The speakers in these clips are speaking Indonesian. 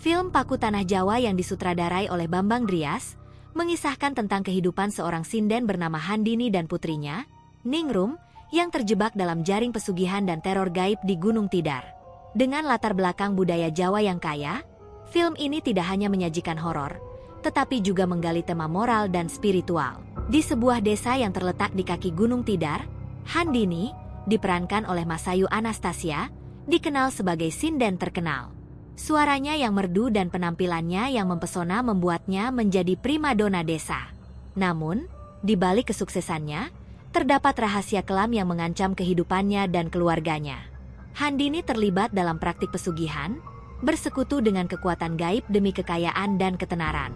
Film Paku Tanah Jawa yang disutradarai oleh Bambang Drias mengisahkan tentang kehidupan seorang sinden bernama Handini dan putrinya, Ningrum, yang terjebak dalam jaring pesugihan dan teror gaib di Gunung Tidar. Dengan latar belakang budaya Jawa yang kaya, film ini tidak hanya menyajikan horor, tetapi juga menggali tema moral dan spiritual. Di sebuah desa yang terletak di kaki Gunung Tidar, Handini, diperankan oleh Masayu Anastasia, dikenal sebagai sinden terkenal. Suaranya yang merdu dan penampilannya yang mempesona membuatnya menjadi primadona desa. Namun, di balik kesuksesannya, terdapat rahasia kelam yang mengancam kehidupannya dan keluarganya. Handini terlibat dalam praktik pesugihan, bersekutu dengan kekuatan gaib demi kekayaan dan ketenaran.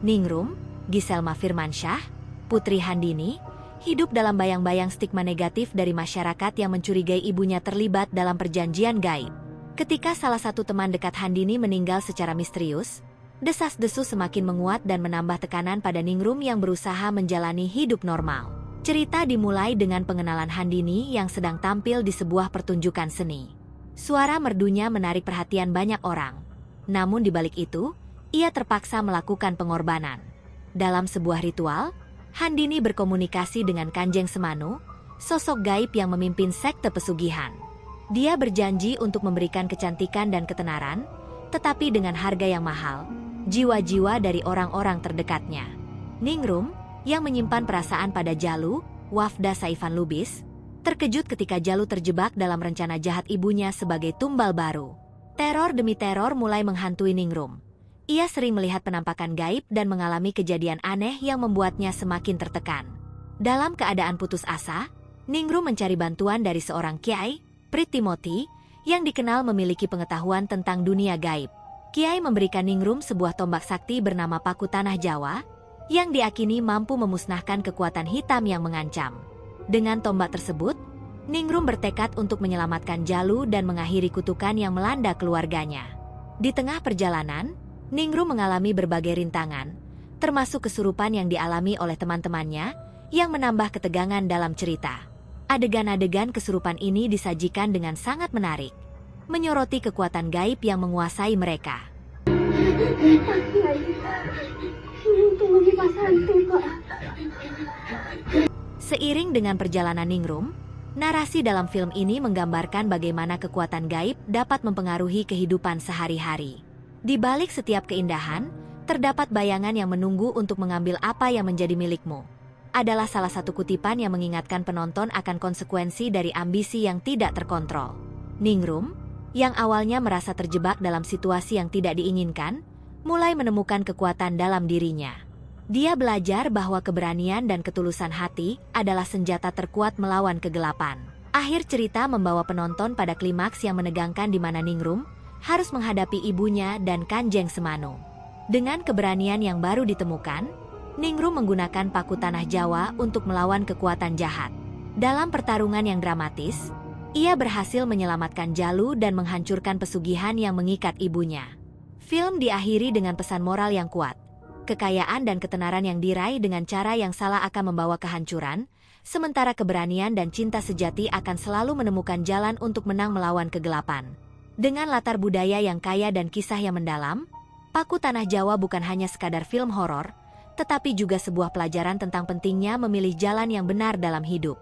Ningrum, Giselma Firmansyah, putri Handini, hidup dalam bayang-bayang stigma negatif dari masyarakat yang mencurigai ibunya terlibat dalam perjanjian gaib. Ketika salah satu teman dekat Handini meninggal secara misterius, desas-desus semakin menguat dan menambah tekanan pada Ningrum yang berusaha menjalani hidup normal. Cerita dimulai dengan pengenalan Handini yang sedang tampil di sebuah pertunjukan seni. Suara merdunya menarik perhatian banyak orang. Namun di balik itu, ia terpaksa melakukan pengorbanan. Dalam sebuah ritual, Handini berkomunikasi dengan Kanjeng Semanu, sosok gaib yang memimpin sekte pesugihan. Dia berjanji untuk memberikan kecantikan dan ketenaran, tetapi dengan harga yang mahal, jiwa-jiwa dari orang-orang terdekatnya. Ningrum, yang menyimpan perasaan pada Jalu, Wafda Saifan Lubis, terkejut ketika Jalu terjebak dalam rencana jahat ibunya sebagai tumbal baru. Teror demi teror mulai menghantui Ningrum. Ia sering melihat penampakan gaib dan mengalami kejadian aneh yang membuatnya semakin tertekan. Dalam keadaan putus asa, Ningrum mencari bantuan dari seorang kiai, Pritimoti, yang dikenal memiliki pengetahuan tentang dunia gaib. Kiai memberikan Ningrum sebuah tombak sakti bernama Paku Tanah Jawa, yang diakini mampu memusnahkan kekuatan hitam yang mengancam. Dengan tombak tersebut, Ningrum bertekad untuk menyelamatkan Jalu dan mengakhiri kutukan yang melanda keluarganya. Di tengah perjalanan, Ningrum mengalami berbagai rintangan, termasuk kesurupan yang dialami oleh teman-temannya, yang menambah ketegangan dalam cerita. Adegan-adegan kesurupan ini disajikan dengan sangat menarik, menyoroti kekuatan gaib yang menguasai mereka. Seiring dengan perjalanan Ningrum, narasi dalam film ini menggambarkan bagaimana kekuatan gaib dapat mempengaruhi kehidupan sehari-hari. Di balik setiap keindahan, terdapat bayangan yang menunggu untuk mengambil apa yang menjadi milikmu. Adalah salah satu kutipan yang mengingatkan penonton akan konsekuensi dari ambisi yang tidak terkontrol. Ningrum, yang awalnya merasa terjebak dalam situasi yang tidak diinginkan, mulai menemukan kekuatan dalam dirinya. Dia belajar bahwa keberanian dan ketulusan hati adalah senjata terkuat melawan kegelapan. Akhir cerita membawa penonton pada klimaks yang menegangkan di mana Ningrum harus menghadapi ibunya dan Kanjeng Semanu. Dengan keberanian yang baru ditemukan, Ningrum menggunakan Paku Tanah Jawa untuk melawan kekuatan jahat. Dalam pertarungan yang dramatis, ia berhasil menyelamatkan Jalu dan menghancurkan pesugihan yang mengikat ibunya. Film diakhiri dengan pesan moral yang kuat. Kekayaan dan ketenaran yang diraih dengan cara yang salah akan membawa kehancuran, sementara keberanian dan cinta sejati akan selalu menemukan jalan untuk menang melawan kegelapan. Dengan latar budaya yang kaya dan kisah yang mendalam, Paku Tanah Jawa bukan hanya sekadar film horor, tetapi juga sebuah pelajaran tentang pentingnya memilih jalan yang benar dalam hidup.